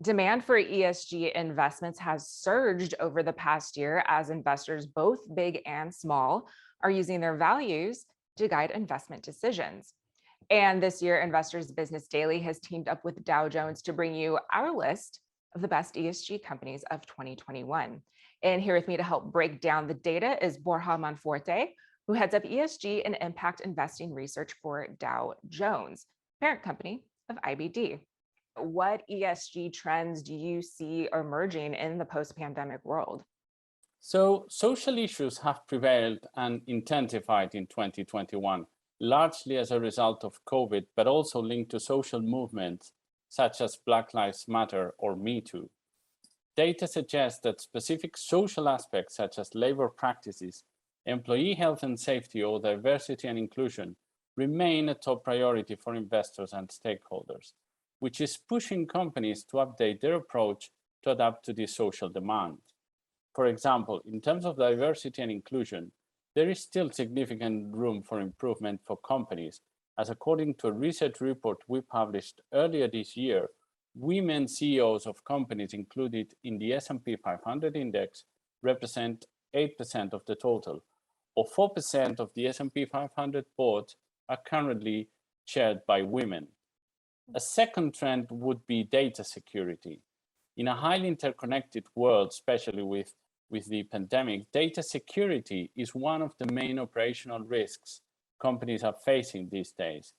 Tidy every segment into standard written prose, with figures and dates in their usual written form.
Demand for ESG investments has surged over the past year as investors, both big and small, are using their values to guide investment decisions. And this year, Investors Business Daily has teamed up with Dow Jones to bring you our list of the best ESG companies of 2021. And here with me to help break down the data is Borja Monforte, who heads up ESG and impact investing research for Dow Jones, parent company of IBD. What ESG trends do you see emerging in the post-pandemic world? So social issues have prevailed and intensified in 2021, largely as a result of COVID, but also linked to social movements such as Black Lives Matter or Me Too. Data suggests that specific social aspects such as labor practices, employee health and safety, or diversity and inclusion remain a top priority for investors and stakeholders, which is pushing companies to update their approach to adapt to this social demand. For example, in terms of diversity and inclusion, there is still significant room for improvement for companies, as according to a research report we published earlier this year, women CEOs of companies included in the S&P 500 index represent 8% of the total, or 4% of the S&P 500 boards are currently chaired by women. A second trend would be data security. In a highly interconnected world, especially with the pandemic, data security is one of the main operational risks companies are facing these days.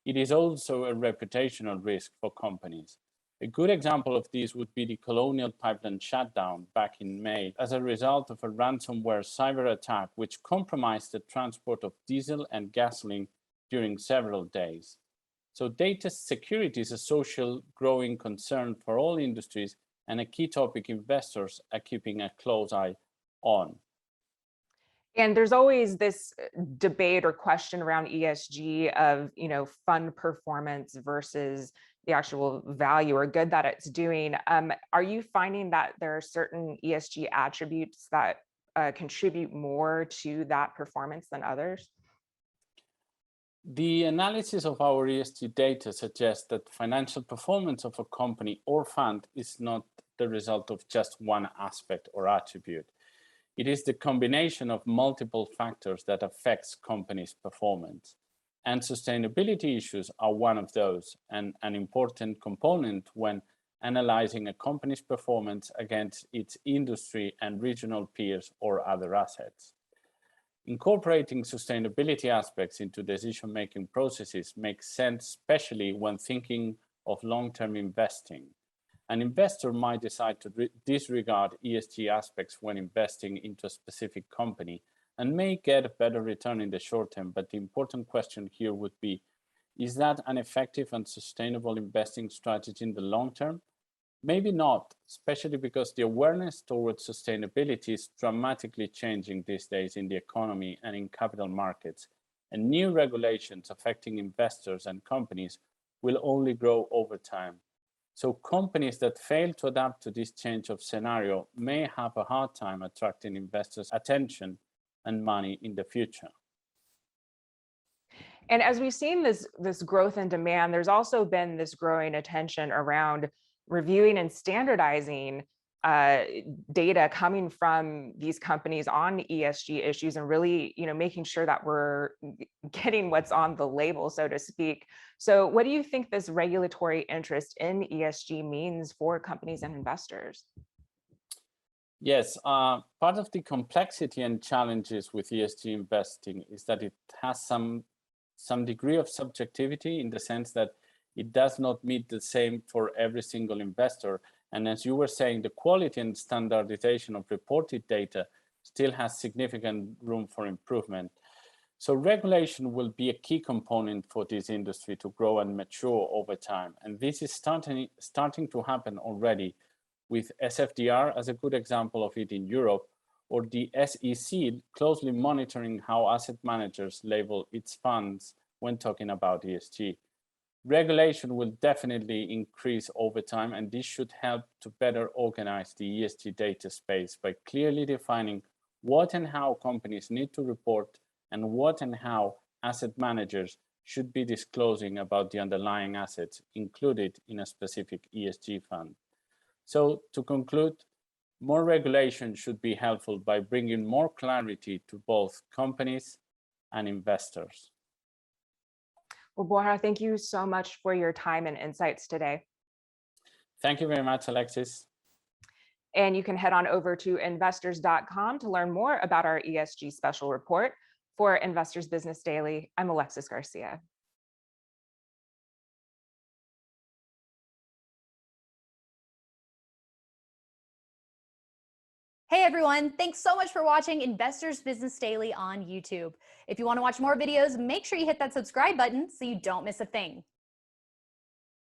It is also a reputational risk for companies. A good example of this would be the Colonial Pipeline shutdown back in May as a result of a ransomware cyber attack which compromised the transport of diesel and gasoline during several days. So data security is a social growing concern for all industries and a key topic investors are keeping a close eye on. And there's always this debate or question around ESG of, fund performance versus the actual value or good that it's doing. Are you finding that there are certain ESG attributes that contribute more to that performance than others? The analysis of our ESG data suggests that financial performance of a company or fund is not the result of just one aspect or attribute. It is the combination of multiple factors that affects companies' performance. And sustainability issues are one of those, and an important component when analyzing a company's performance against its industry and regional peers or other assets. Incorporating sustainability aspects into decision-making processes makes sense, especially when thinking of long-term investing. An investor might decide to disregard ESG aspects when investing into a specific company and may get a better return in the short term, but the important question here would be, is that an effective and sustainable investing strategy in the long term? Maybe not, especially because the awareness towards sustainability is dramatically changing these days in the economy and in capital markets, and new regulations affecting investors and companies will only grow over time. So companies that fail to adapt to this change of scenario may have a hard time attracting investors' attention and money in the future. And as we've seen this growth in demand, there's also been this growing attention around reviewing and standardizing data coming from these companies on ESG issues and really, making sure that we're getting what's on the label, so to speak. So what do you think this regulatory interest in ESG means for companies and investors? Yes, part of the complexity and challenges with ESG investing is that it has some degree of subjectivity in the sense that it does not meet the same for every single investor. And as you were saying, the quality and standardization of reported data still has significant room for improvement. So regulation will be a key component for this industry to grow and mature over time. And this is starting to happen already, with SFDR as a good example of it in Europe, or the SEC closely monitoring how asset managers label its funds when talking about ESG. Regulation will definitely increase over time, and this should help to better organize the ESG data space by clearly defining what and how companies need to report and what and how asset managers should be disclosing about the underlying assets included in a specific ESG fund. So to conclude, more regulation should be helpful by bringing more clarity to both companies and investors. Well, Borja, thank you so much for your time and insights today. Thank you very much, Alexis. And you can head on over to investors.com to learn more about our ESG special report. For Investors Business Daily, I'm Alexis Garcia. Hey everyone, thanks so much for watching Investors Business Daily on YouTube. If you want to watch more videos, make sure you hit that subscribe button so you don't miss a thing.